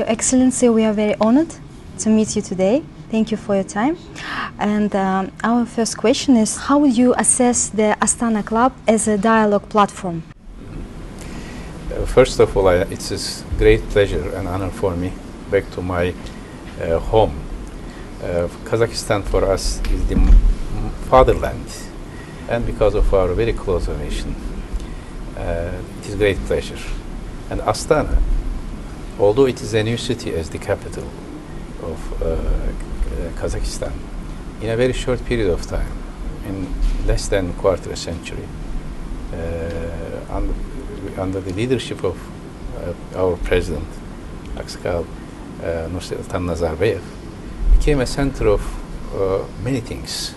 Your Excellency, we are very honored to meet you today. Thank you for your time. And our first question is, how would you assess the Astana Club as a dialogue platform? First of all, it's a great pleasure and honor for me back to my home. Kazakhstan for us is the fatherland, and because of our very close relation, it is a great pleasure. And Astana, although it is a new city as the capital of Kazakhstan, in a very short period of time, in less than quarter a century, under the leadership of our president, Nazar, became a center of many things.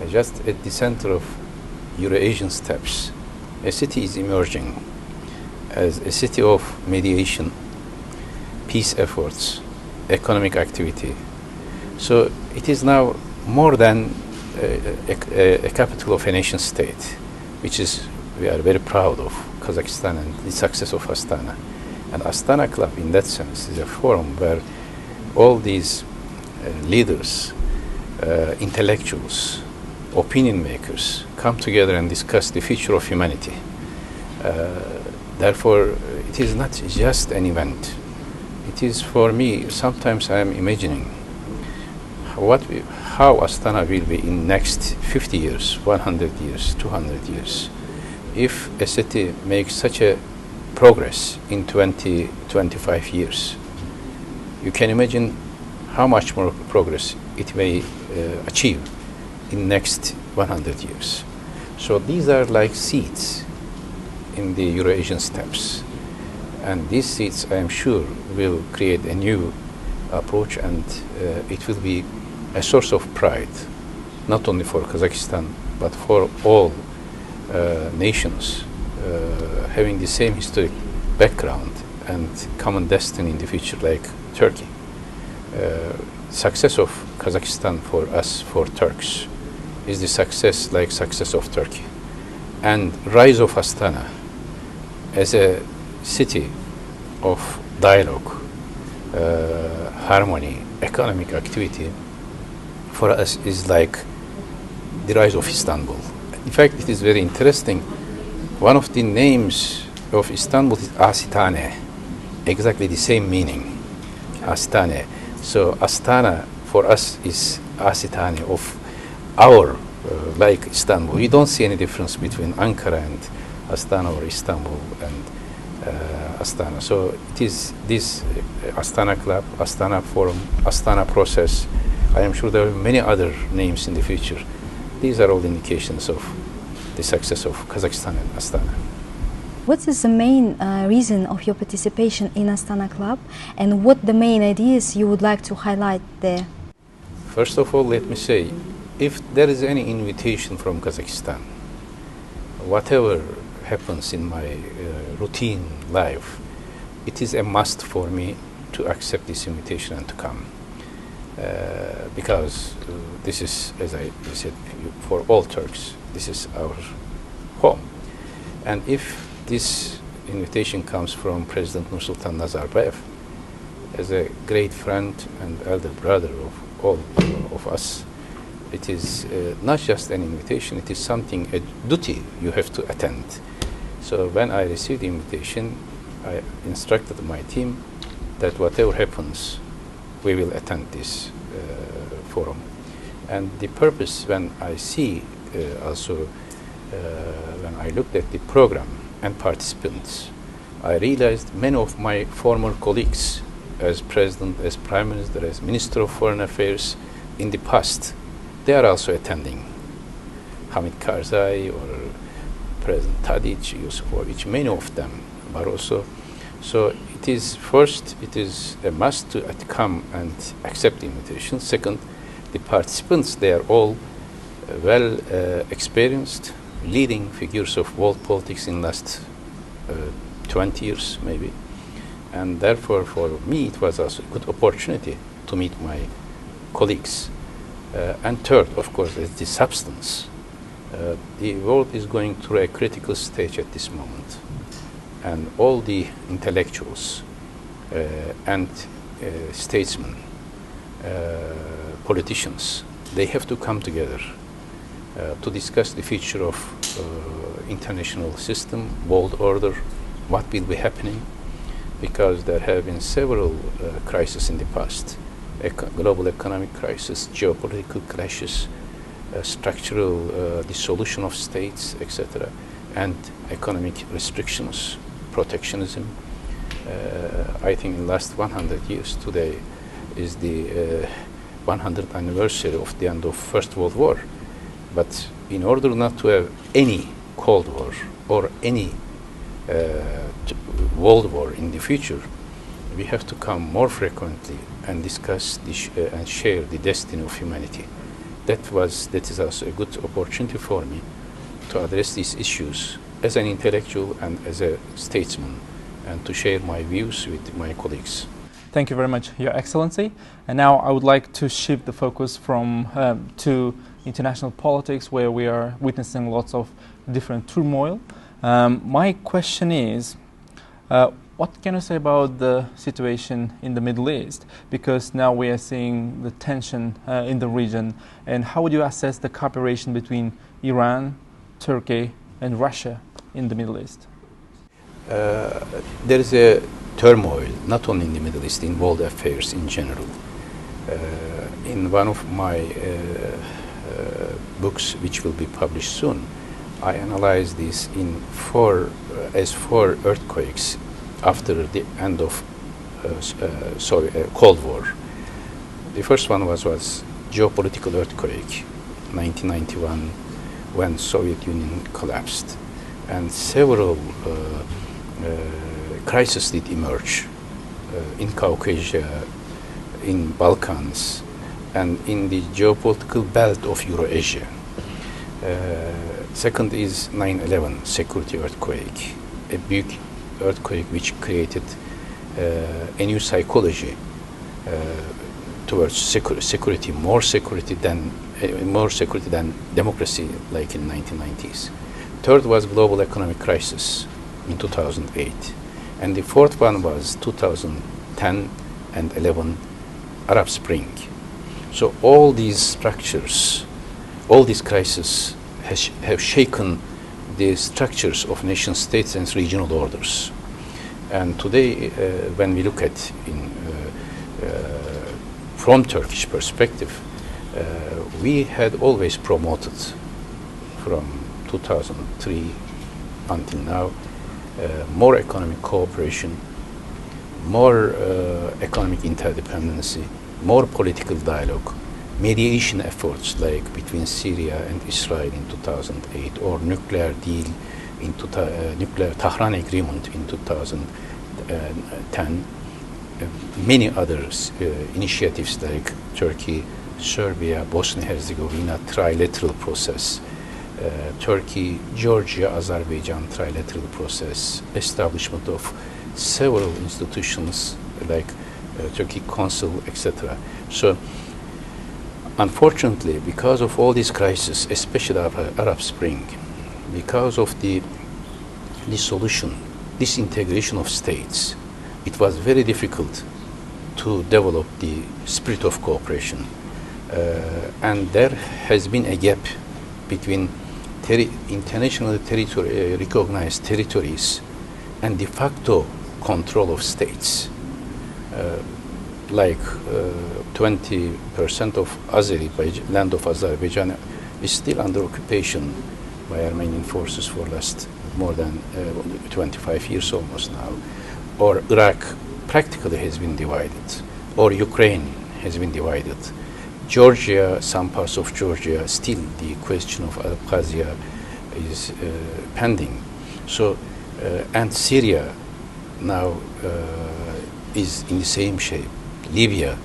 Just at the center of Eurasian steppes, a city is emerging as a city of mediation, peace efforts, economic activity. So it is now more than a capital of a nation state, which is we are very proud of Kazakhstan and the success of Astana. And Astana Club, in that sense, is a forum where all these leaders, intellectuals, opinion makers come together and discuss the future of humanity. Therefore, it is not just an event. It is, for me, sometimes I am imagining how Astana will be in next 50 years, 100 years, 200 years. If a city makes such a progress in 20, 25 years, you can imagine how much more progress it may achieve in next 100 years. So these are like seeds in the Eurasian steppes. And these seeds, I am sure, will create a new approach, and it will be a source of pride, not only for Kazakhstan, but for all nations having the same historic background and common destiny in the future, like Turkey. Success of Kazakhstan for us, for Turks, is the success of Turkey. And rise of Astana as a city of dialogue, harmony, economic activity, for us is like the rise of Istanbul. In fact, it is very interesting. One of the names of Istanbul is Asitane, exactly the same meaning, Astane. So Astana for us is Asitane of our, like Istanbul. We don't see any difference between Ankara and Astana or Istanbul and Astana. So it is this Astana Club, Astana Forum, Astana Process. I am sure there will be many other names in the future. These are all indications of the success of Kazakhstan and Astana. What is the main reason of your participation in Astana Club, and what the main ideas you would like to highlight there? First of all, let me say, if there is any invitation from Kazakhstan, whatever happens in my routine life, it is a must for me to accept this invitation and to come. Because this is, as I said, for all Turks, this is our home. And if this invitation comes from President Nursultan Nazarbayev, as a great friend and elder brother of all of us, it is not just an invitation, it is something, a duty you have to attend. So when I received the invitation, I instructed my team that whatever happens, we will attend this forum. And the purpose, when I see also, when I looked at the program and participants, I realized many of my former colleagues as President, as Prime Minister, as Minister of Foreign Affairs in the past, they are also attending. Hamid Karzai or President Tadic, Yusufovic, many of them are also. So it is first, it is a must to come and accept the invitation. Second, the participants, they are all well experienced, leading figures of world politics in last 20 years maybe. And therefore, for me, it was also a good opportunity to meet my colleagues. And third, of course, is the substance. The world is going through a critical stage at this moment. And all the intellectuals, and statesmen, politicians, they have to come together to discuss the future of international system, world order, what will be happening, because there have been several crises in the past, global economic crisis, geopolitical clashes, structural dissolution of states, etc., and economic restrictions, protectionism. I think in the last 100 years, today is the 100th anniversary of the end of First World War. But in order not to have any Cold War or any World War in the future, we have to come more frequently and discuss and share the destiny of humanity. That is also a good opportunity for me to address these issues as an intellectual and as a statesman, and to share my views with my colleagues. Thank you very much, Your Excellency. And now I would like to shift the focus from to international politics, where we are witnessing lots of different turmoil. My question is, what can you say about the situation in the Middle East? Because now we are seeing the tension in the region. And how would you assess the cooperation between Iran, Turkey, and Russia in the Middle East? There is a turmoil, not only in the Middle East, in world affairs in general. In one of my books, which will be published soon, I analyze this in four earthquakes after the end of Cold War. The first one was geopolitical earthquake, 1991, when Soviet Union collapsed, and several crises did emerge in Caucasia, in Balkans, and in the geopolitical belt of Eurasia. Second is 9/11 security earthquake, a big earthquake which created a new psychology towards security, more security than democracy, like in 1990s. Third was global economic crisis in 2008, and the fourth one was 2010 and 11 Arab Spring. So all these structures, all these crises have shaken the structures of nation states and regional orders. And today, when we look at from Turkish perspective, we had always promoted from 2003 until now more economic cooperation, more economic interdependency, more political dialogue, mediation efforts like between Syria and Israel in 2008, or nuclear deal in nuclear Tehran agreement in 2010. Many others initiatives like Turkey, Serbia, Bosnia-Herzegovina trilateral process, Turkey, Georgia, Azerbaijan trilateral process, establishment of several institutions like Turkey Consul, etc. So, unfortunately, because of all these crises, especially Arab Spring, because of the disintegration of states, it was very difficult to develop the spirit of cooperation. And there has been a gap between internationally recognized territories and de facto control of states. Like 20% of land of Azerbaijan is still under occupation by Armenian forces for last more than 25 years almost now. Or Iraq practically has been divided, or Ukraine has been divided. Georgia, some parts of Georgia, still the question of Abkhazia is pending. So, and Syria now is in the same shape. Libya.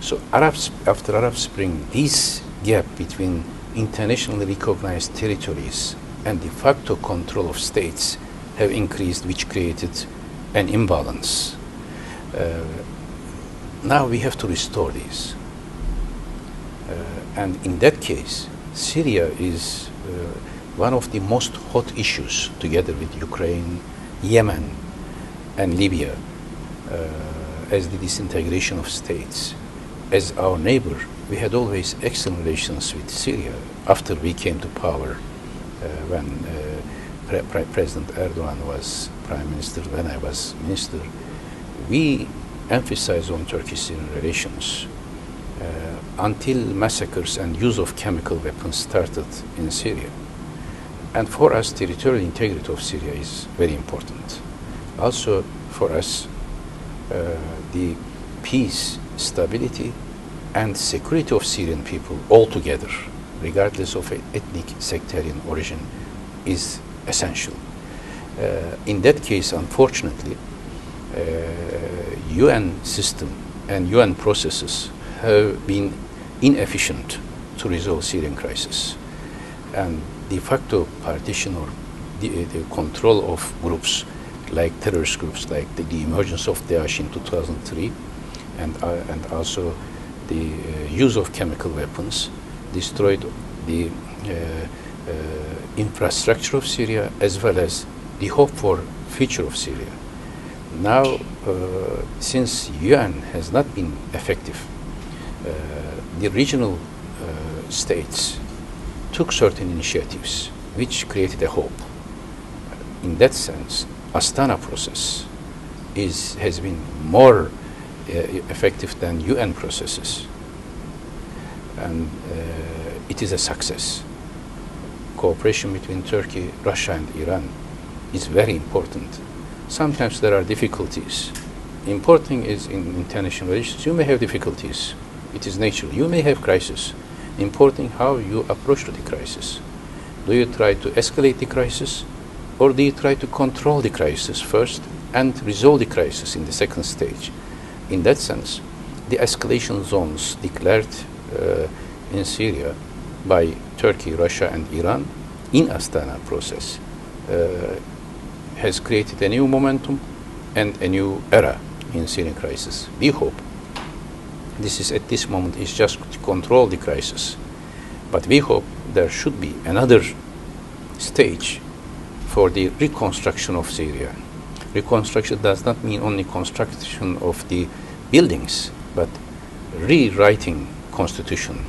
So after Arab Spring, this gap between internationally recognized territories and de facto control of states have increased, which created an imbalance. Now we have to restore these. And in that case, Syria is one of the most hot issues, together with Ukraine, Yemen, and Libya. as the disintegration of states. As our neighbor, we had always excellent relations with Syria. After we came to power, when President Erdogan was prime minister, when I was minister, we emphasized on Turkish-Syrian relations until massacres and use of chemical weapons started in Syria. And for us, territorial integrity of Syria is very important. Also, for us, the peace, stability, and security of Syrian people altogether, regardless of ethnic, sectarian origin, is essential. In that case, unfortunately, UN system and UN processes have been inefficient to resolve Syrian crisis. And de facto partition or the control of groups like terrorist groups, like the emergence of Daesh in 2003, and also the use of chemical weapons destroyed the infrastructure of Syria as well as the hope for future of Syria. Now, since UN has not been effective, the regional states took certain initiatives which created a hope. In that sense, Astana process has been more effective than UN processes, and it is a success. Cooperation between Turkey, Russia, and Iran is very important. Sometimes there are difficulties. Important is in international relations, you may have difficulties. It is natural. You may have crisis. Important how you approach to the crisis. Do you try to escalate the crisis, or do you try to control the crisis first and resolve the crisis in the second stage? In that sense, the escalation zones declared in Syria by Turkey, Russia, and Iran in Astana process has created a new momentum and a new era in Syrian crisis. We hope this is at this moment is just to control the crisis, but we hope there should be another stage for the reconstruction of Syria. Reconstruction does not mean only construction of the buildings, but rewriting constitution,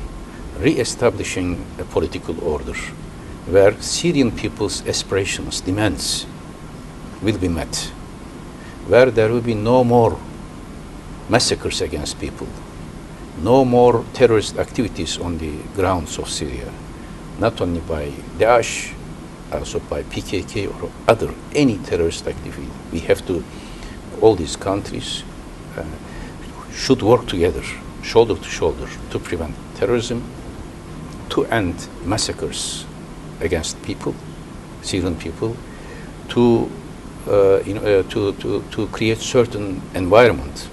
re-establishing a political order where Syrian people's aspirations, demands will be met, where there will be no more massacres against people, no more terrorist activities on the grounds of Syria, not only by Daesh, also by PKK or other, any terrorist activity. We have to, all these countries should work together, shoulder to shoulder, to prevent terrorism, to end massacres against people, Syrian people, to create certain environment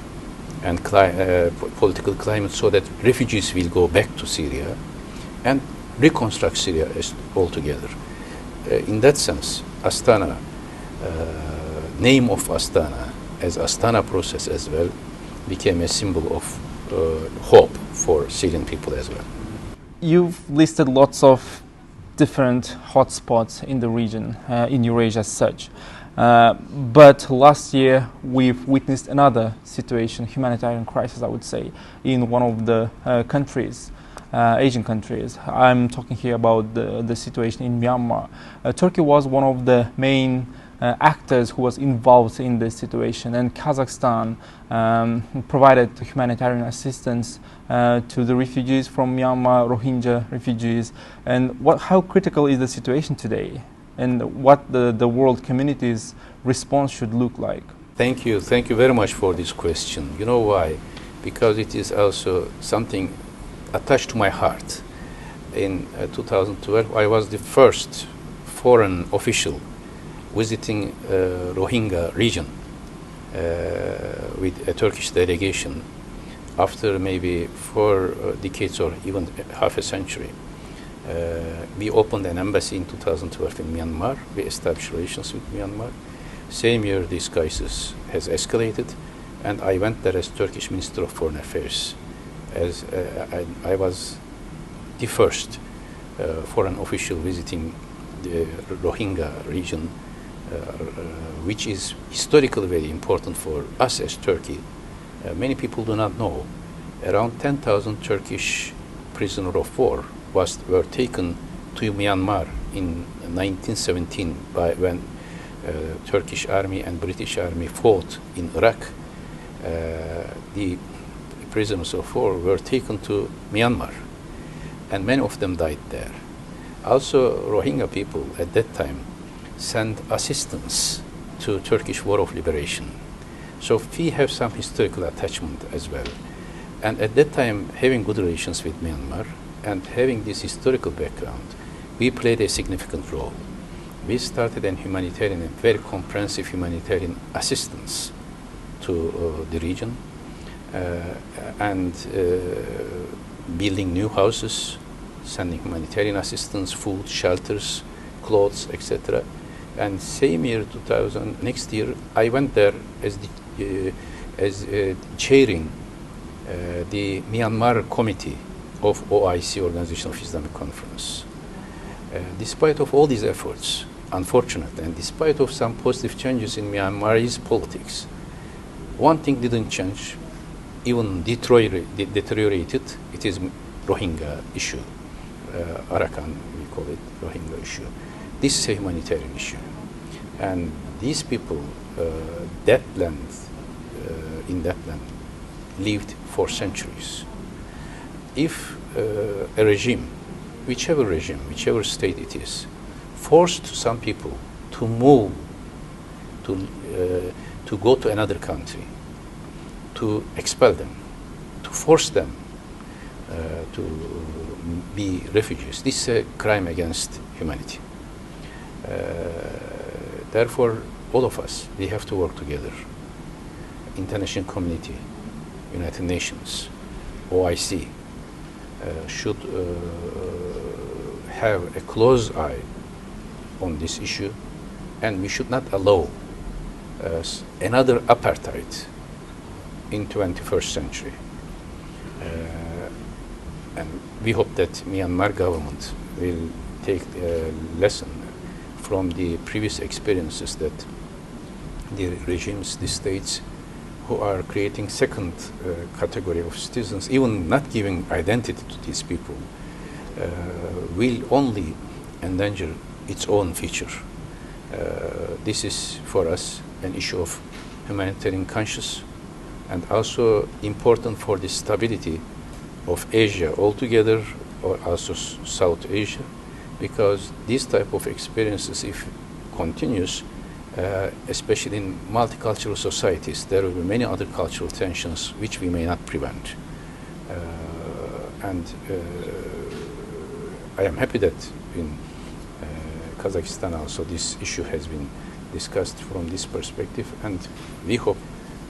and political climate so that refugees will go back to Syria and reconstruct Syria altogether. In that sense, Astana, name of Astana as Astana process as well, became a symbol of hope for Syrian people as well. You've listed lots of different hotspots in the region, in Eurasia as such. But last year we've witnessed another situation, humanitarian crisis, I would say, in one of the countries, Asian countries. I'm talking here about the situation in Myanmar. Turkey was one of the main actors who was involved in this situation, and Kazakhstan provided humanitarian assistance to the refugees from Myanmar, Rohingya refugees. And how critical is the situation today, and what the world community's response should look like? Thank you very much for this question. You know why? Because it is also something attached to my heart. In 2012, I was the first foreign official visiting Rohingya region with a Turkish delegation after maybe 4 decades or even half a century. We opened an embassy in 2012 in Myanmar. We established relations with Myanmar. Same year, this crisis has escalated, and I went there as Turkish Minister of Foreign Affairs. As I was the first foreign official visiting the Rohingya region which is historically very important for us as Turkey. Many people do not know. Around 10,000 Turkish prisoners of war were taken to Myanmar in 1917 when Turkish army and British army fought in Iraq. The prisoners of war were taken to Myanmar, and many of them died there. Also, Rohingya people at that time sent assistance to Turkish War of Liberation. So we have some historical attachment as well. And at that time, having good relations with Myanmar and having this historical background, we played a significant role. We started a very comprehensive humanitarian assistance to the region and building new houses, sending humanitarian assistance, food, shelters, clothes, etc. And same year, next year, I went there as chairing the Myanmar Committee of OIC, Organization of Islamic Conference. Despite of all these efforts, unfortunately, and despite of some positive changes in Myanmar's politics, one thing didn't change, even deteriorated. It is Rohingya issue, Arakan, we call it Rohingya issue. This is a humanitarian issue, and these people, in that land, lived for centuries. If a regime, whichever state it is, forced some people to move, to go to another country, to expel them, to force them to be refugees, this is a crime against humanity. Therefore, all of us, we have to work together. International community, United Nations, OIC, should have a close eye on this issue, and we should not allow another apartheid in 21st century. And we hope that Myanmar government will take a lesson from the previous experiences that the regimes, the states who are creating second category of citizens, even not giving identity to these people, will only endanger its own future. This is for us an issue of humanitarian conscience, and also important for the stability of Asia altogether, or also South Asia, because these type of experiences, if continues, especially in multicultural societies, there will be many other cultural tensions which we may not prevent. And I am happy that in Kazakhstan also this issue has been discussed from this perspective, and we hope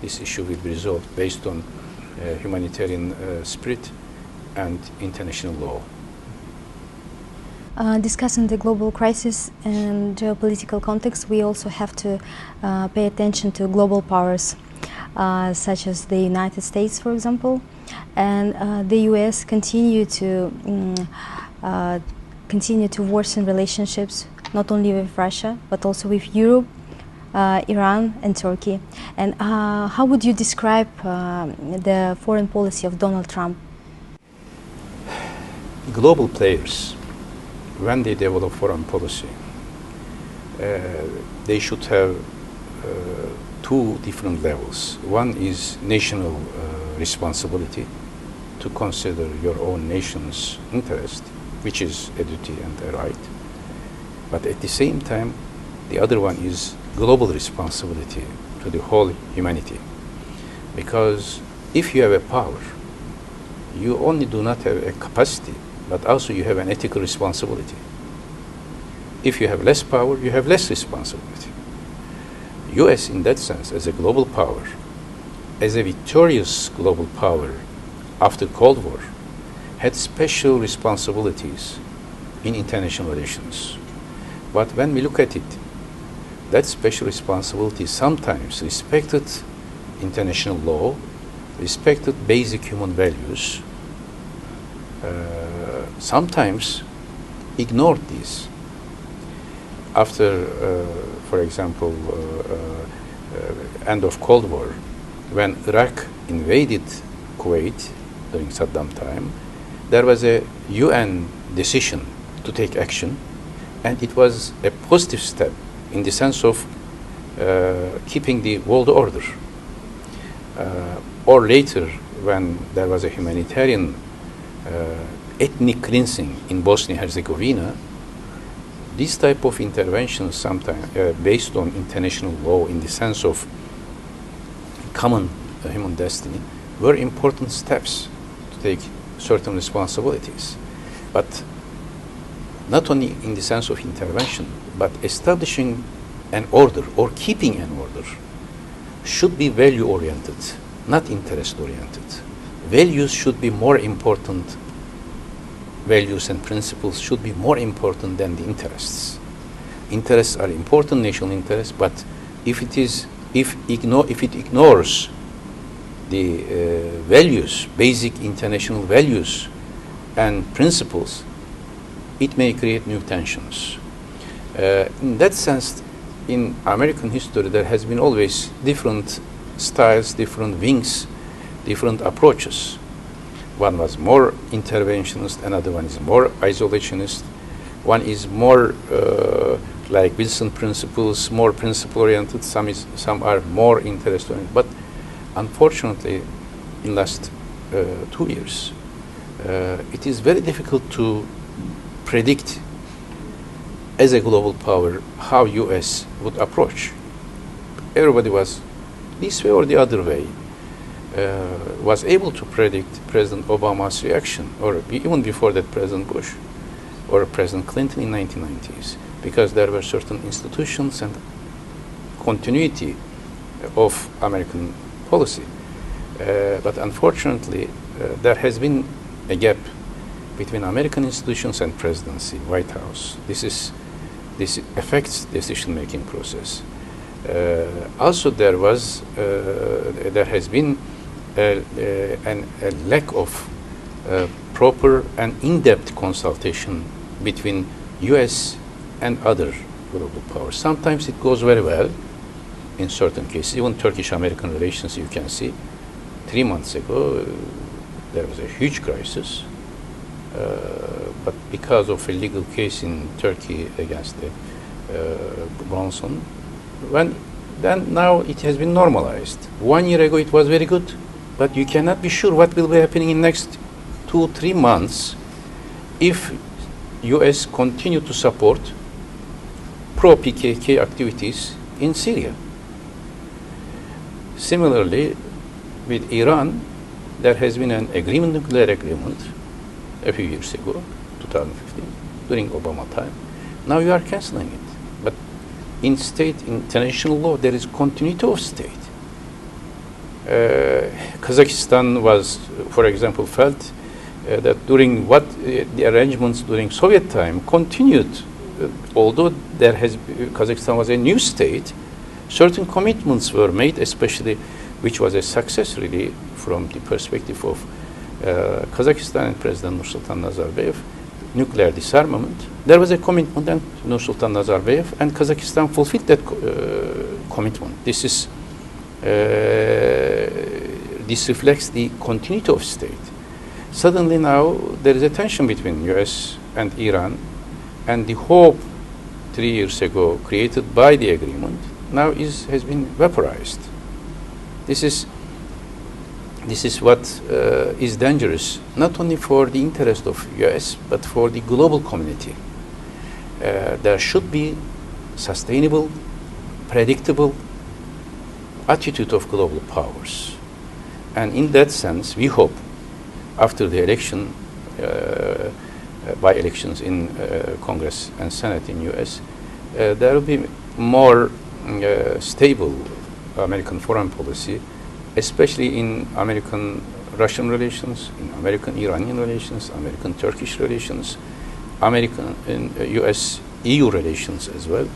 this issue will be resolved based on humanitarian spirit and international law. Discussing the global crisis and geopolitical context, we also have to pay attention to global powers, such as the United States, for example, and the US continue to worsen relationships not only with Russia but also with Europe, Iran, and Turkey. And how would you describe the foreign policy of Donald Trump? Global players, when they develop foreign policy, they should have two different levels. One is national responsibility to consider your own nation's interest, which is a duty and a right. But at the same time, the other one is global responsibility to the whole humanity. Because if you have a power, you only do not have a capacity, but also you have an ethical responsibility. If you have less power, you have less responsibility. US, in that sense, as a global power, as a victorious global power after Cold War, had special responsibilities in international relations. But when we look at it, that special responsibility sometimes respected international law, respected basic human values, sometimes ignored these. After for example, end of Cold War, when Iraq invaded Kuwait during Saddam time, there was a UN decision to take action, and it was a positive step in the sense of keeping the world order. Or later, when there was a humanitarian ethnic cleansing in Bosnia-Herzegovina, this type of interventions, sometimes based on international law in the sense of common human destiny, were important steps to take certain responsibilities. But not only in the sense of intervention, but establishing an order or keeping an order should be value-oriented, not interest-oriented. Values should be more important. Values and principles should be more important than the interests. Interests are important, national interests, but if it ignores the values, basic international values and principles, it may create new tensions. In that sense, in American history, there has been always different styles, different wings, different approaches. One was more interventionist, another one is more isolationist. One is more like Wilson principles, more principle-oriented. Some are more interest-oriented. But unfortunately, in last 2 years, it is very difficult to predict as a global power how US would approach. Everybody was this way or the other way. Was able to predict President Obama's reaction, or even before that President Bush or President Clinton in 1990s, because there were certain institutions and continuity of American policy. But unfortunately, there has been a gap between American institutions and presidency, White House. This affects decision-making process. Also, there has been a lack of proper and in-depth consultation between U.S. and other global powers. Sometimes it goes very well in certain cases. Even Turkish-American relations, you can see. 3 months ago, there was a huge crisis. But because of a legal case in Turkey against Bronson, then now it has been normalized. 1 year ago it was very good, but you cannot be sure what will be happening in next 2-3 months if US continue to support pro-PKK activities in Syria. Similarly, with Iran, there has been an agreement, nuclear agreement, a few years ago, 2015, during Obama time. Now you are canceling it. But in international law, there is continuity of state. Kazakhstan was, for example, felt that during the arrangements during Soviet time continued, although Kazakhstan was a new state, certain commitments were made, especially, which was a success really from the perspective of Kazakhstan and President Nursultan Nazarbayev, nuclear disarmament. There was a commitment, and Nursultan Nazarbayev and Kazakhstan fulfilled that commitment. This reflects the continuity of state. Suddenly now there is a tension between US and Iran, and the hope 3 years ago created by the agreement now has been vaporized. This is what is dangerous, not only for the interest of US, but for the global community. There should be sustainable, predictable attitude of global powers. And in that sense, we hope after the election, by elections in Congress and Senate in US, there will be more stable American foreign policy, especially in American-Russian relations, in American-Iranian relations, American-Turkish relations, American and US-EU relations as well.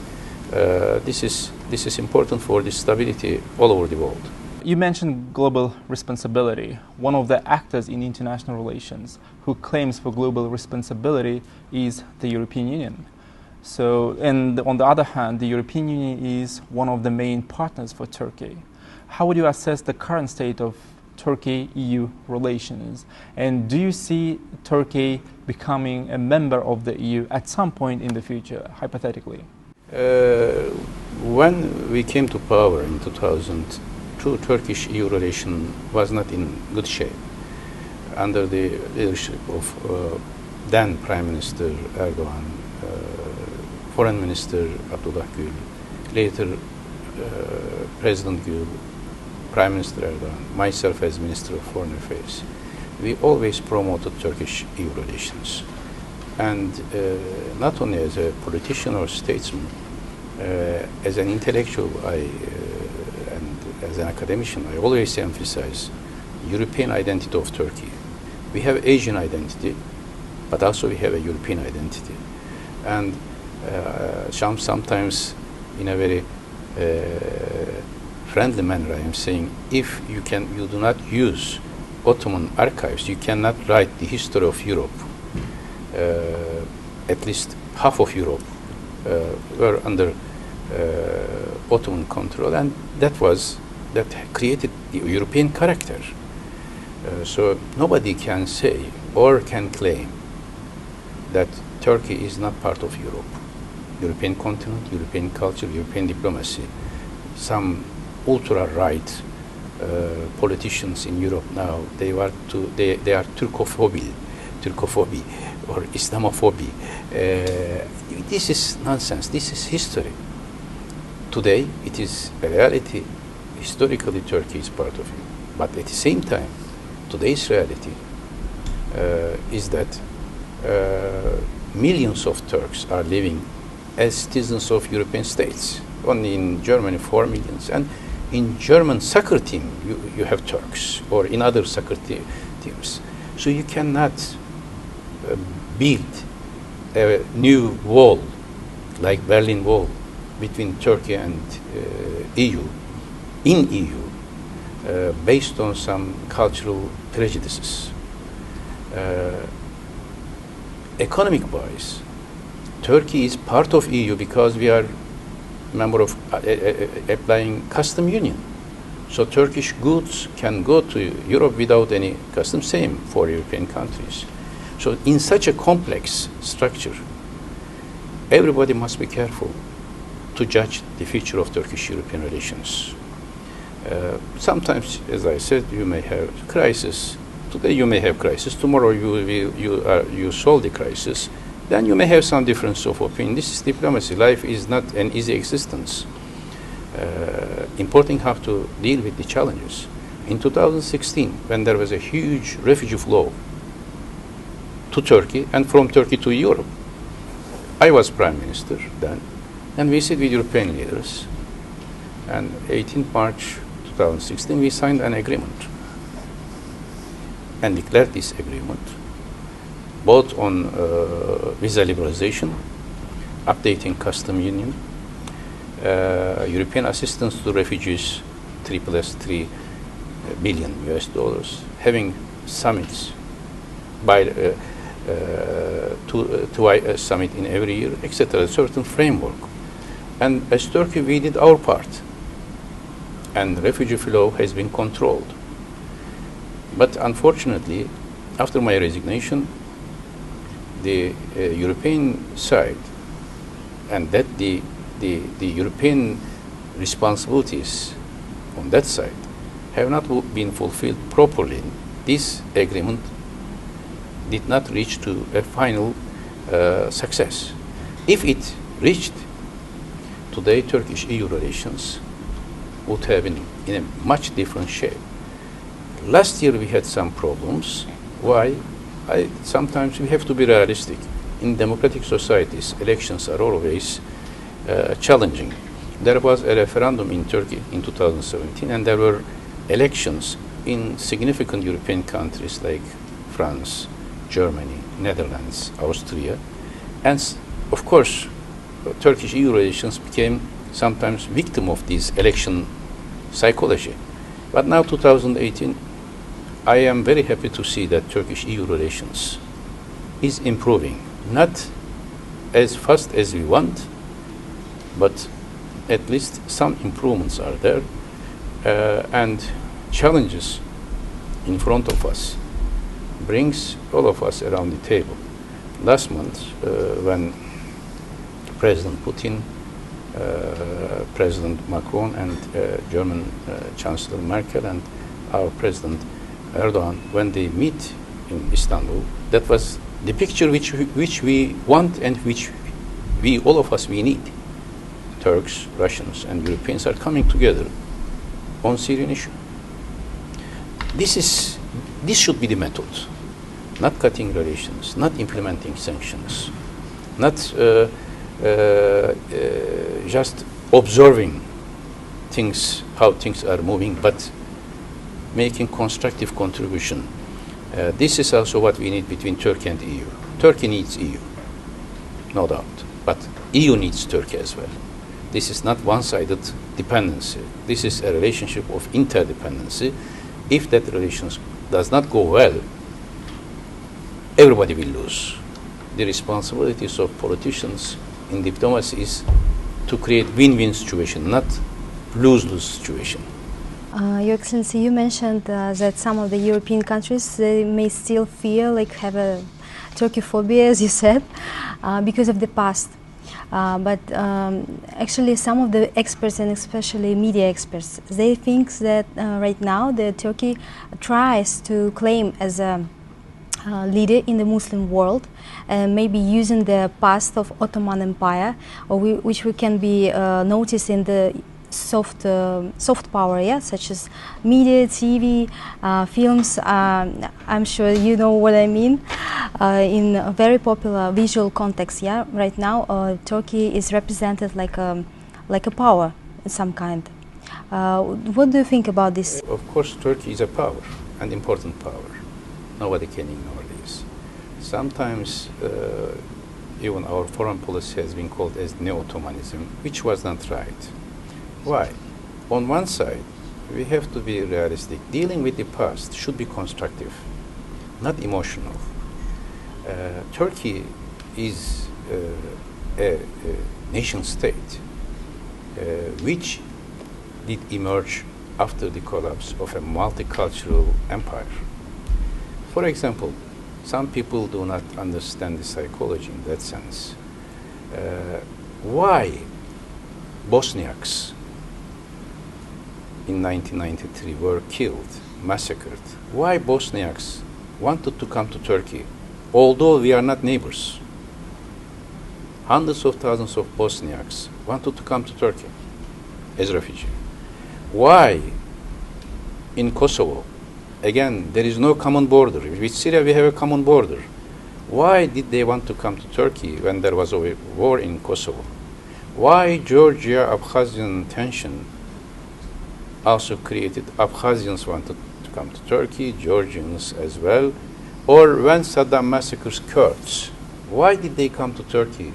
This is important for the stability all over the world. You mentioned global responsibility. One of the actors in international relations who claims for global responsibility is the European Union. So, and on the other hand, the European Union is one of the main partners for Turkey. How would you assess the current state of Turkey-EU relations? And do you see Turkey becoming a member of the EU at some point in the future, hypothetically? When we came to power in 2002, Turkish-EU relation was not in good shape. Under the leadership of then Prime Minister Erdogan, Foreign Minister Abdullah Gül, later President Gül, Prime Minister Erdogan, myself as Minister of Foreign Affairs, we always promoted Turkish-EU relations. And not only as a politician or statesman, as an intellectual and as an academician, I always emphasize European identity of Turkey. We have Asian identity, but also we have a European identity. And sometimes in a very friendly manner I am saying, if you do not use Ottoman archives, you cannot write the history of Europe. At least half of Europe were under Ottoman control, and that created the European character. So nobody can say or can claim that Turkey is not part of Europe. European continent, European culture, European diplomacy. Some ultra-right politicians in Europe now, they are Turkophobia or Islamophobia. This is nonsense. This is history. Today, it is a reality. Historically, Turkey is part of it. But at the same time, today's reality is that millions of Turks are living as citizens of European states. Only in Germany, 4 million. And in German soccer team, you have Turks, or in other soccer teams. So you cannot build a new wall, like Berlin Wall, between Turkey and EU, in EU, based on some cultural prejudices. Economic-wise, Turkey is part of EU because we are member of applying custom union. So Turkish goods can go to Europe without any custom, same for European countries. So in such a complex structure, everybody must be careful to judge the future of Turkish-European relations. Sometimes, as I said, you may have crisis. Today you may have crisis. Tomorrow you solve the crisis. Then you may have some difference of opinion. This is diplomacy. Life is not an easy existence. Important how to deal with the challenges. In 2016, when there was a huge refugee flow to Turkey and from Turkey to Europe, I was Prime Minister then, and we sit with European leaders. And 18 March 2016, we signed an agreement and declared this agreement both on visa liberalization, updating custom union, European assistance to refugees, 3+3 billion US dollars, having summits by two summit in every year, etc. A certain framework. And as Turkey, we did our part, and refugee flow has been controlled. But unfortunately, after my resignation, the European side, and that the European responsibilities on that side have not been fulfilled properly. This agreement did not reach to a final success. If it reached, today Turkish-EU relations would have been in a much different shape. Last year we had some problems. Why? Sometimes we have to be realistic. In democratic societies, elections are always challenging. There was a referendum in Turkey in 2017, and there were elections in significant European countries like France, Germany, Netherlands, Austria. And of course, Turkish-EU relations became sometimes victim of this election psychology. But now 2018, I am very happy to see that Turkish-EU relations is improving, not as fast as we want, but at least some improvements are there, and challenges in front of us brings all of us around the table. Last month, when President Putin, President Macron, and German Chancellor Merkel, and our President Erdogan, when they meet in Istanbul, that was the picture which we want and which we, all of us, we need. Turks, Russians, and Europeans are coming together on Syrian issue. This should be the method, not cutting relations, not implementing sanctions, not just observing things, how things are moving, but making constructive contribution. This is also what we need between Turkey and EU. Turkey needs EU, no doubt, but EU needs Turkey as well. This is not one-sided dependency. This is a relationship of interdependency. If that relationship does not go well, everybody will lose. The responsibilities of politicians in diplomacy is to create win-win situation, not lose-lose situation. Your Excellency, you mentioned that some of the European countries, they may still feel like have a Turkey-phobia, as you said, because of the past. But actually some of the experts, and especially media experts, they think that right now that Turkey tries to claim as a leader in the Muslim world, maybe using the past of Ottoman Empire, or which we can be noticed in the soft power, yeah, such as media, TV, films. I'm sure you know what I mean. In a very popular visual context, yeah. Right now, Turkey is represented like a power in some kind. What do you think about this? Of course, Turkey is a power, an important power. Nobody can ignore this. Sometimes even our foreign policy has been called as neo-Ottomanism, which was not right. Why? On one side, we have to be realistic. Dealing with the past should be constructive, not emotional. Turkey is a nation state which did emerge after the collapse of a multicultural empire. For example, some people do not understand the psychology in that sense. Why Bosniaks in 1993 were killed, massacred? Why Bosniaks wanted to come to Turkey, although we are not neighbors? Hundreds of thousands of Bosniaks wanted to come to Turkey as refugees. Why in Kosovo? Again, there is no common border. With Syria, we have a common border. Why did they want to come to Turkey when there was a war in Kosovo? Why Georgia-Abkhazian tension also created Abkhazians wanted to come to Turkey, Georgians as well? Or when Saddam massacres Kurds, why did they come to Turkey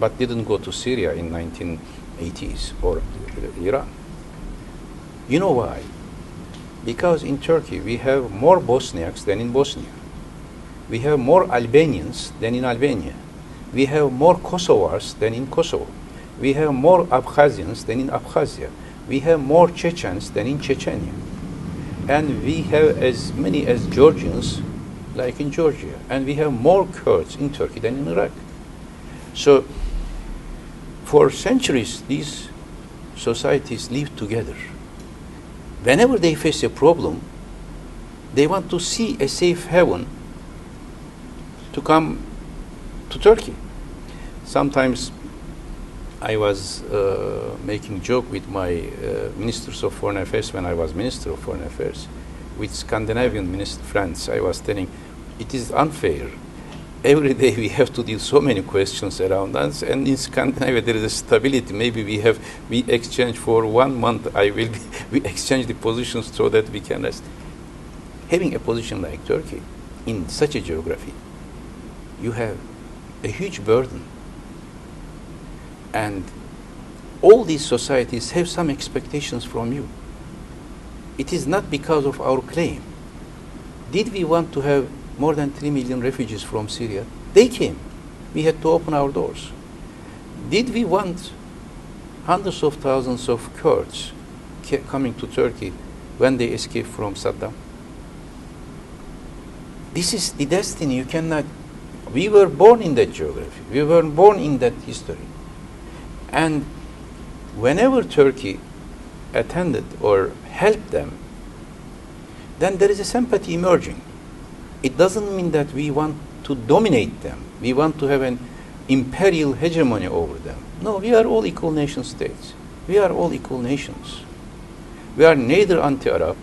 but didn't go to Syria in 1980s or Iran? You know why? Because in Turkey we have more Bosniaks than in Bosnia. We have more Albanians than in Albania. We have more Kosovars than in Kosovo. We have more Abkhazians than in Abkhazia. We have more Chechens than in Chechnya. And we have as many as Georgians like in Georgia. And we have more Kurds in Turkey than in Iraq. So for centuries these societies lived together. Whenever they face a problem, they want to see a safe haven to come to Turkey. Sometimes I was making joke with my ministers of foreign affairs when I was Minister of Foreign Affairs. With Scandinavian friends, I was telling, it is unfair. Every day we have to deal so many questions around us, and in Scandinavia there is a stability. Maybe we exchange for 1 month. We exchange the positions so that we can rest. Having a position like Turkey in such a geography, you have a huge burden. And all these societies have some expectations from you. It is not because of our claim. Did we want to have more than 3 million refugees from Syria? They came. we had to open our doors. Did we want hundreds of thousands of Kurds coming to Turkey when they escaped from Saddam? This is the destiny. You cannot. We were born in that geography. We were born in that history. And whenever Turkey attended or helped them, then there is a sympathy emerging. It doesn't mean that we want to dominate them. We want to have an imperial hegemony over them. No, we are all equal nation states. We are all equal nations. We are neither anti-Arab,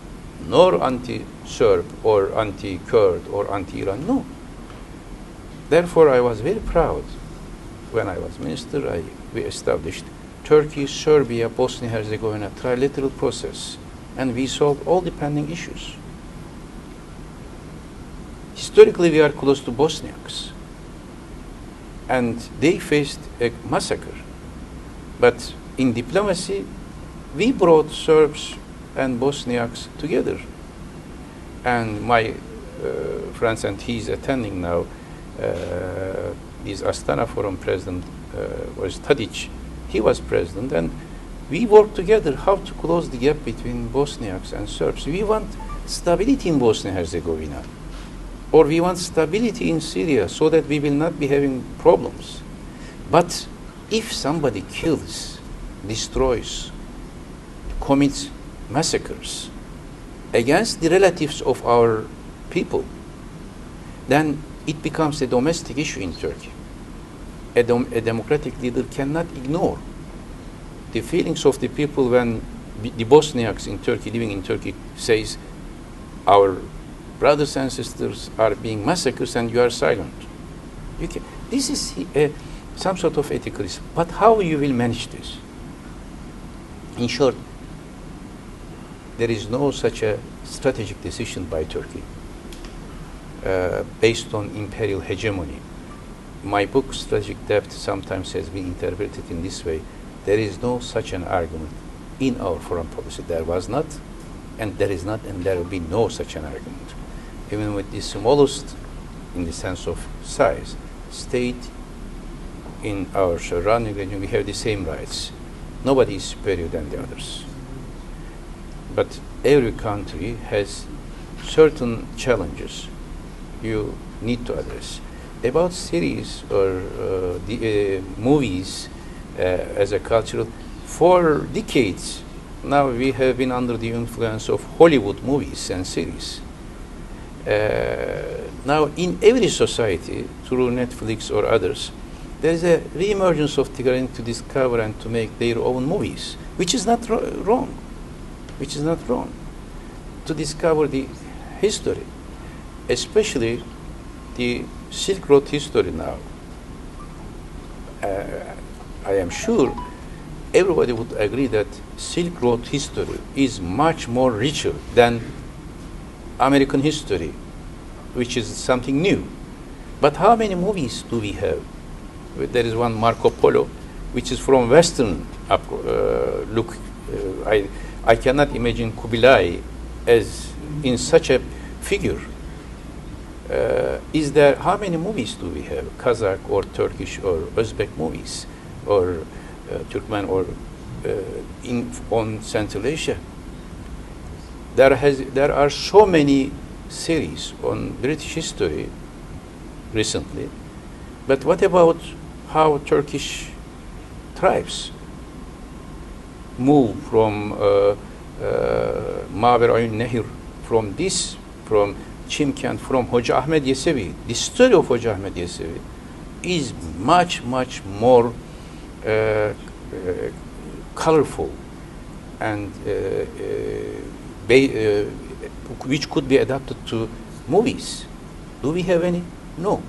nor anti-Serb, or anti-Kurd, or anti-Iran. No. Therefore, I was very proud when I was minister. We established Turkey, Serbia, Bosnia-Herzegovina trilateral process, and we solved all the pending issues. Historically, we are close to Bosniaks, and they faced a massacre. But in diplomacy, we brought Serbs and Bosniaks together. And my friends, and he's attending now, his Astana Forum president was Tadic. He was president, and we worked together how to close the gap between Bosniaks and Serbs. We want stability in Bosnia-Herzegovina, or we want stability in Syria so that we will not be having problems. But if somebody kills, destroys, commits massacres against the relatives of our people, then it becomes a domestic issue in Turkey. A democratic leader cannot ignore the feelings of the people when the Bosniaks in Turkey, living in Turkey, says our brothers and sisters are being massacred and you are silent. This is some sort of ethical risk. But how you will manage this? In short, there is no such a strategic decision by Turkey based on imperial hegemony. My book, Strategic Depth, sometimes has been interpreted in this way. There is no such an argument in our foreign policy. There was not, and there is not, and there will be no such an argument. Even with the smallest, in the sense of size, state in our surrounding region, we have the same rights. Nobody is superior than the others. But every country has certain challenges you need to address. About series or the movies as a cultural, for decades now we have been under the influence of Hollywood movies and series. Now in every society, through Netflix or others, there is a re-emergence of Tigrayan to discover and to make their own movies, which is not wrong. Which is not wrong. To discover the history, especially the Silk Road history now. I am sure everybody would agree that Silk Road history is much more richer than American history, which is something new. But how many movies do we have? There is one, Marco Polo, which is from Western look. I cannot imagine Kubilai as in such a figure. Is there, how many movies do we have? Kazakh or Turkish or Uzbek movies, or Turkmen, or on Central Asia? There are so many series on British history recently, but what about how Turkish tribes move from Maver Ayun Nehir, from Chimkent, from Hoca Ahmed Yesevi? The story of Hoca Ahmed Yesevi is much, much more colorful and which could be adapted to movies. Do we have any? No.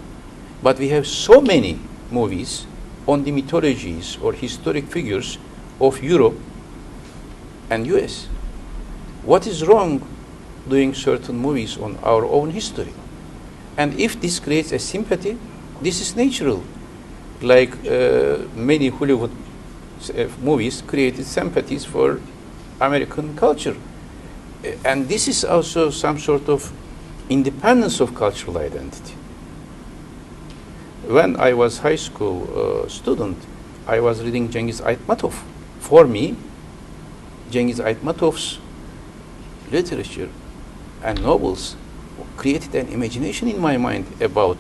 But we have so many movies on the mythologies or historic figures of Europe and US. What is wrong doing certain movies on our own history? And if this creates a sympathy, this is natural. Like many Hollywood movies created sympathies for American culture. And this is also some sort of independence of cultural identity. when I was high school student, I was reading Cengiz Aytmatov. For me, Cengiz Aytmatov's literature and novels created an imagination in my mind about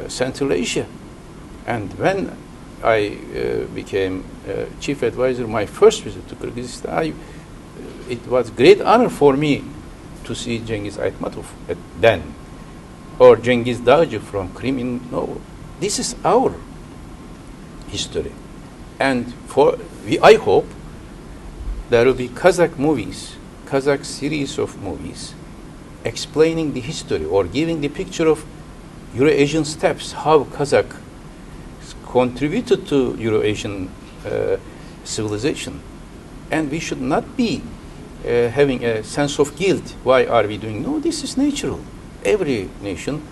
Central Asia. And when I became chief advisor, my first visit to Kyrgyzstan, it was great honor for me to see Cengiz Aytmatov then, or Cengiz Dağcı from Crimean novel. This is our history. And I hope there will be Kazakh movies, Kazakh series of movies explaining the history or giving the picture of Euro-Asian steppes, how Kazakh contributed to Euro-Asian civilization. And we should not be having a sense of guilt. Why are we doing? No, this is natural. Every nation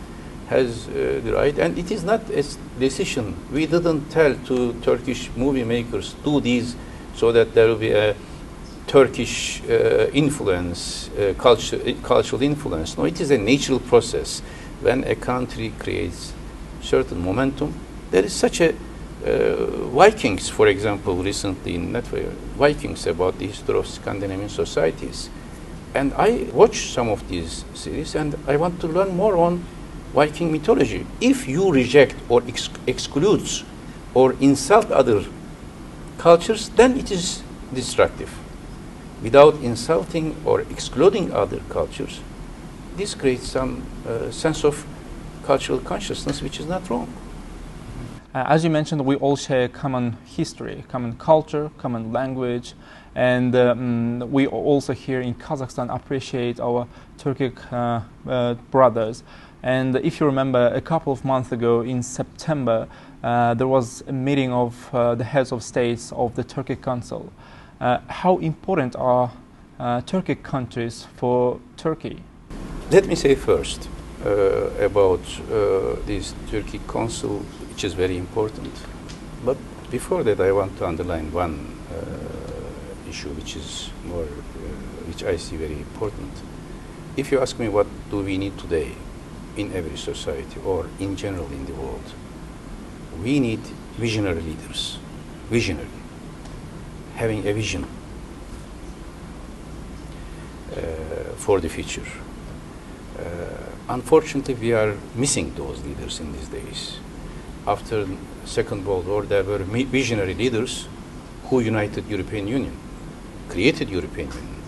has the right, and it is not a decision. We didn't tell to Turkish movie makers, do these so that there will be a Turkish influence, cultural influence. No, it is a natural process. When a country creates certain momentum, there is such a Vikings, for example, recently in Netflix, Vikings about the history of Scandinavian societies. And I watch some of these series and I want to learn more on Viking mythology. If you reject or excludes or insult other cultures, then it is destructive. Without insulting or excluding other cultures, this creates some sense of cultural consciousness, which is not wrong. As you mentioned, we all share common history, common culture, common language, and we also here in Kazakhstan appreciate our Turkic brothers. And if you remember, a couple of months ago in September, there was a meeting of the heads of states of the Turkic Council. How important are Turkic countries for Turkey? Let me say first about this Turkic Council, which is very important. But before that, I want to underline one issue which is more, which I see very important. If you ask me what do we need today in every society or in general in the world, we need visionary leaders, visionary, having a vision for the future. Unfortunately, we are missing those leaders in these days. After the Second World War, there were visionary leaders who united European Union, created European Union.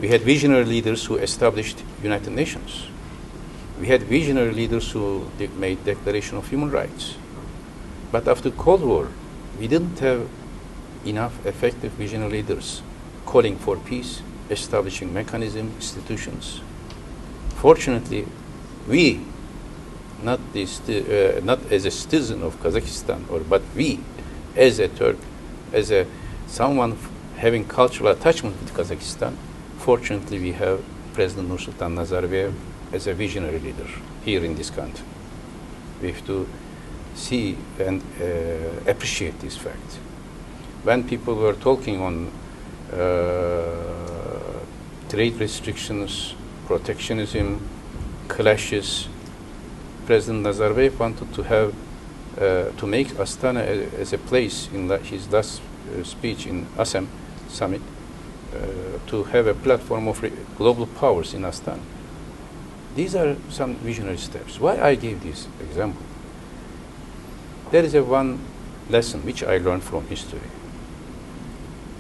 We had visionary leaders who established United Nations. We had visionary leaders who made Declaration of Human Rights. But after Cold War, we didn't have enough effective visionary leaders calling for peace, establishing mechanisms, institutions. Fortunately, we, not as a citizen of Kazakhstan, but we, as a Turk, as someone having cultural attachment with Kazakhstan, fortunately we have President Nursultan Nazarbayev as a visionary leader here in this country. We have to see and appreciate this fact. When people were talking on trade restrictions, protectionism, clashes, President Nazarbayev wanted to have to make Astana as a place in his last speech in Assam summit to have a platform of global powers in Astana. These are some visionary steps. Why I gave this example? There is one lesson which I learned from history.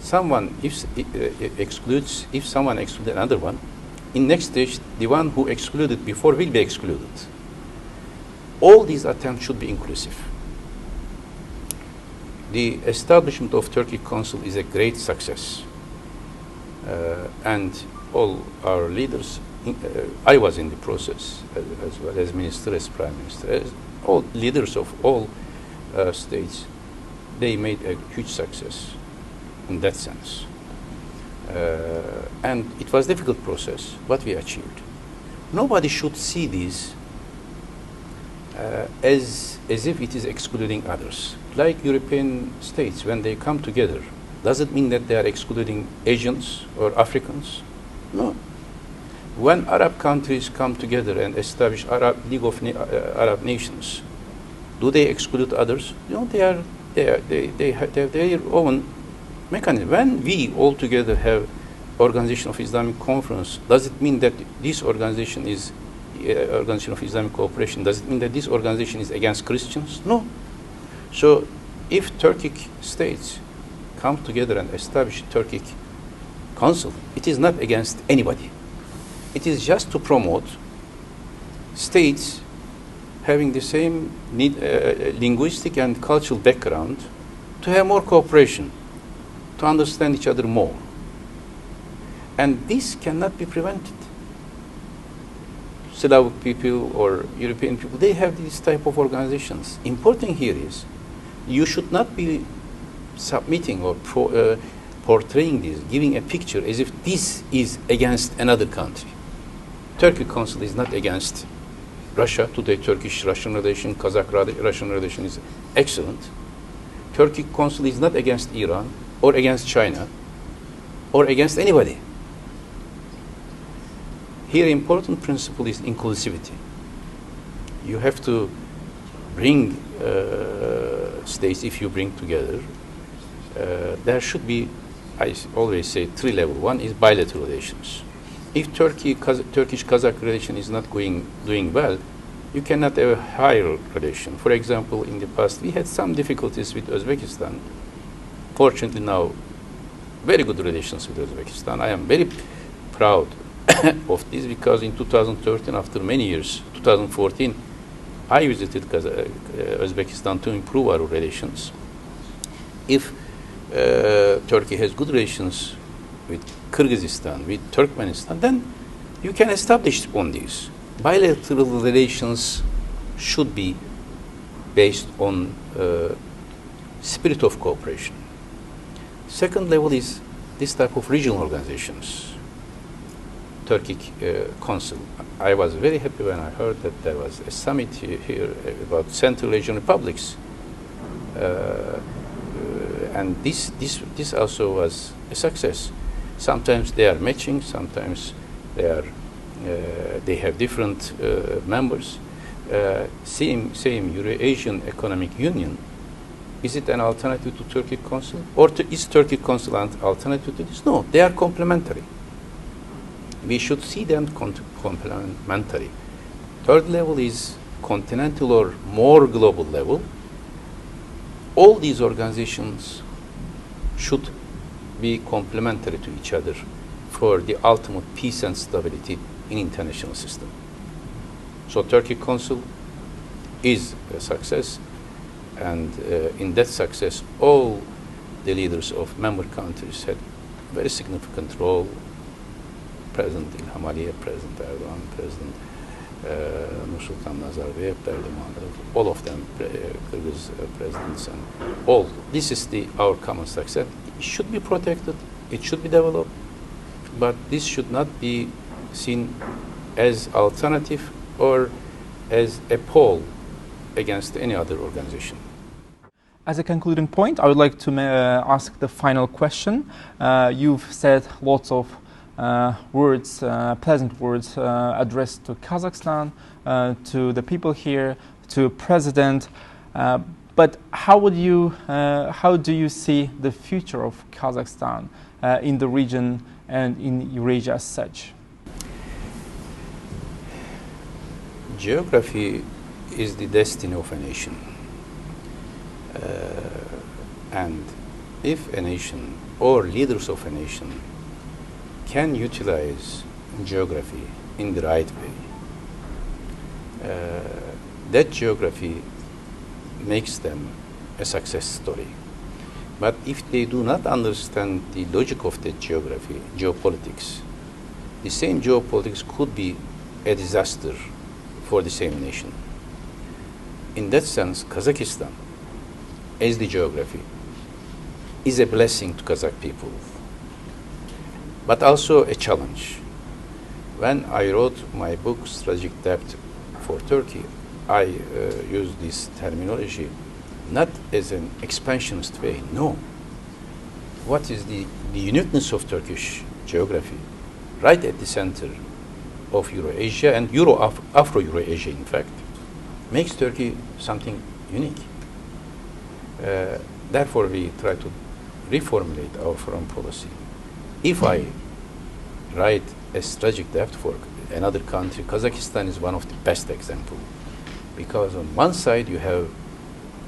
Someone if someone excludes another one, in next stage, the one who excluded before will be excluded. All these attempts should be inclusive. The establishment of Turkic Council is a great success. And all our leaders, I was in the process as well as minister, as prime minister, as all leaders of all states, they made a huge success in that sense. And it was a difficult process, but we achieved. Nobody should see this as if it is excluding others. Like European states, when they come together, does it mean that they are excluding Asians or Africans? No. when Arab countries come together and establish League of Arab Nations, do they exclude others? No, they have their own mechanism. When we all together have Organization of Islamic Conference, does it mean that this organization is Organization of Islamic Cooperation? Does it mean that this organization is against Christians? No. So, if Turkic states come together and establish Turkic Council, it is not against anybody. It is just to promote states having the same linguistic and cultural background to have more cooperation, to understand each other more. And this cannot be prevented. Slavic people or European people, they have these type of organizations. Important here is you should not be submitting or portraying this, giving a picture as if this is against another country. Turkic Council is not against Russia. Today, Turkish-Russian relation, Kazakh-Russian relation is excellent. Turkic Council is not against Iran or against China or against anybody. Here, important principle is inclusivity. You have to bring states, if you bring together, there should be, I always say, 3 levels. One is bilateral relations. If Turkish-Kazakh relation is not doing well, you cannot have a higher relation. For example, in the past, we had some difficulties with Uzbekistan. Fortunately now, very good relations with Uzbekistan. I am very proud of this because in 2013, after many years, 2014, I visited Uzbekistan to improve our relations. If Turkey has good relations with Kyrgyzstan, with Turkmenistan, then you can establish on these. Bilateral relations should be based on spirit of cooperation. Second level is this type of regional organizations. Turkic Council. I was very happy when I heard that there was a summit here about Central Asian republics. And this also was a success. Sometimes they are matching, sometimes they have different members. Same Euro-Asian Economic Union. Is it an alternative to Turkic Council? Or is Turkic Council an alternative to this? No, they are complementary. We should see them complementary. Third level is continental or more global level. All these organizations should be complementary to each other for the ultimate peace and stability in international system. So Turkic Council is a success, and in that success, all the leaders of member countries had very significant role. President İlham Aliyev, President Erdogan, President Nazar, all of them, Kyrgyz presidents, and all. This is our common success. It should be protected, it should be developed, but this should not be seen as alternative or as a pole against any other organization. As a concluding point, I would like to ask the final question. You've said lots of words, pleasant words addressed to Kazakhstan, to the people here, to President. But how do you see the future of Kazakhstan in the region and in Eurasia as such? Geography is the destiny of a nation. And if a nation or leaders of a nation can utilize geography in the right way, that geography makes them a success story. But if they do not understand the logic of that geography, geopolitics, the same geopolitics could be a disaster for the same nation. In that sense, Kazakhstan, as the geography, is a blessing to Kazakh people, but also a challenge. When I wrote my book, Strategic Debt for Turkey, I used this terminology not as an expansionist way, no. What is the uniqueness of Turkish geography? Right at the center of Eurasia and Afro-Eurasia, in fact, makes Turkey something unique. Therefore, we try to reformulate our foreign policy. If I write a strategic draft for another country, Kazakhstan is one of the best examples, because on one side you have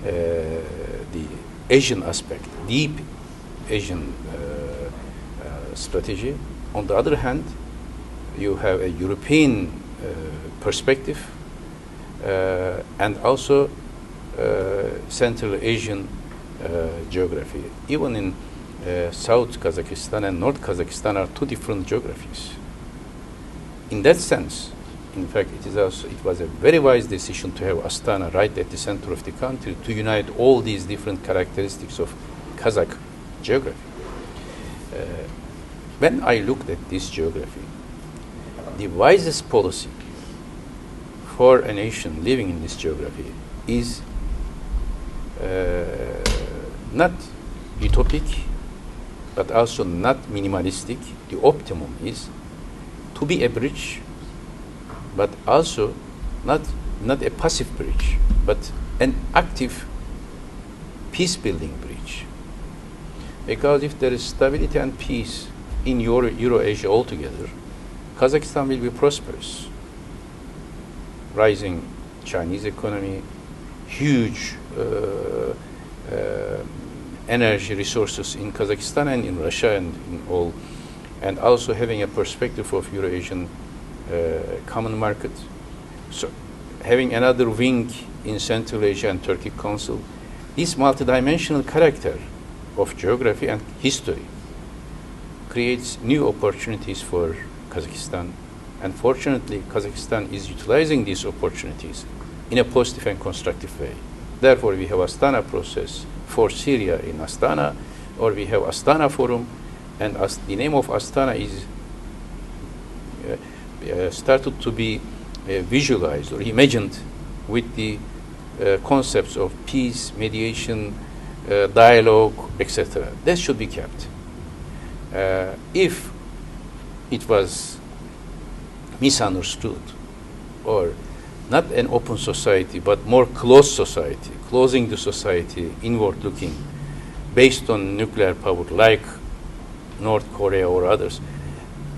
the Asian aspect, deep Asian strategy. On the other hand, you have a European perspective and also Central Asian geography. Even in South Kazakhstan and North Kazakhstan are two different geographies. In that sense, in fact, it was a very wise decision to have Astana right at the center of the country to unite all these different characteristics of Kazakh geography. When I looked at this geography, the wisest policy for a nation living in this geography is not utopic, but also not minimalistic. The optimum is to be a bridge, but also not a passive bridge, but an active peace-building bridge. Because if there is stability and peace in Eurasia altogether, Kazakhstan will be prosperous. Rising Chinese economy, huge energy resources in Kazakhstan and in Russia and in all, and also having a perspective of Eurasian common market. So having another wing in Central Asia and Turkic Council, this multidimensional character of geography and history creates new opportunities for Kazakhstan. And fortunately, Kazakhstan is utilizing these opportunities in a positive and constructive way. Therefore, we have Astana process for Syria in Astana, or we have Astana Forum, and the name of Astana is started to be visualized or imagined with the concepts of peace, mediation, dialogue, etc. That should be kept. If it was misunderstood or not an open society but more closed society, closing the society inward looking based on nuclear power like North Korea or others,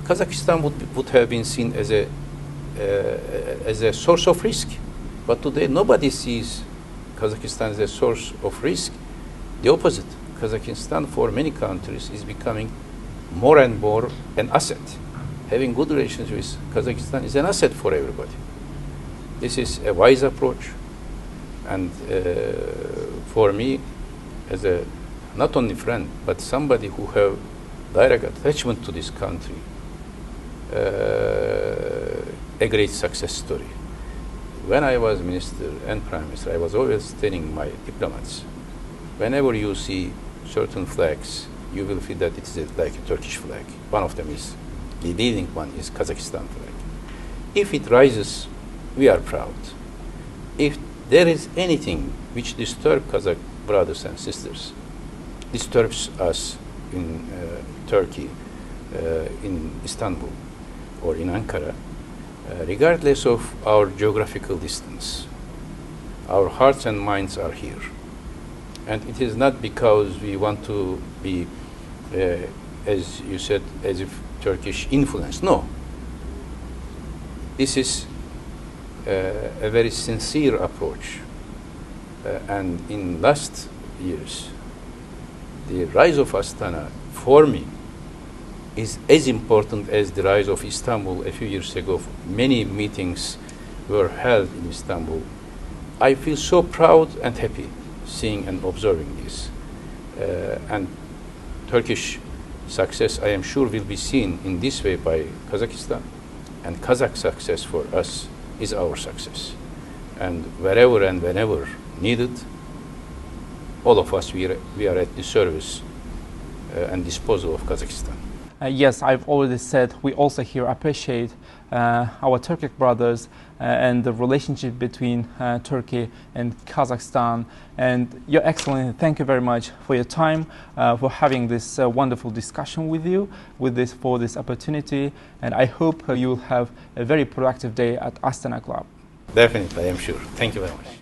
Kazakhstan would have been seen as a source of risk. But today nobody sees Kazakhstan as a source of risk. The opposite. Kazakhstan for many countries is becoming more and more an asset. Having good relations with Kazakhstan is an asset for everybody. This is a wise approach, and for me, as a not only friend but somebody who have direct attachment to this country, a great success story. When I was minister and prime minister, I was always telling my diplomats, whenever you see certain flags, you will feel that it is like a Turkish flag. One of them is, the leading one is Kazakhstan flag. If it rises, we are proud. If there is anything which disturbs Kazakh brothers and sisters, disturbs us in Turkey, in Istanbul, or in Ankara, regardless of our geographical distance, our hearts and minds are here. And it is not because we want to be, as you said, as if Turkish influence. No. This is a very sincere approach. And in last years, the rise of Astana, for me, is as important as the rise of Istanbul a few years ago. Many meetings were held in Istanbul. I feel so proud and happy seeing and observing this. And Turkish success, I am sure, will be seen in this way by Kazakhstan. And Kazakh success for us is our success. And wherever and whenever needed, all of us, we are at the service and disposal of Kazakhstan. Yes, I've already said we also here appreciate our Turkic brothers and the relationship between Turkey and Kazakhstan. And Your Excellency, thank you very much for your time, for having this wonderful discussion with you, for this opportunity. And I hope you will have a very productive day at Astana Club. Definitely, I am sure. Thank you very much.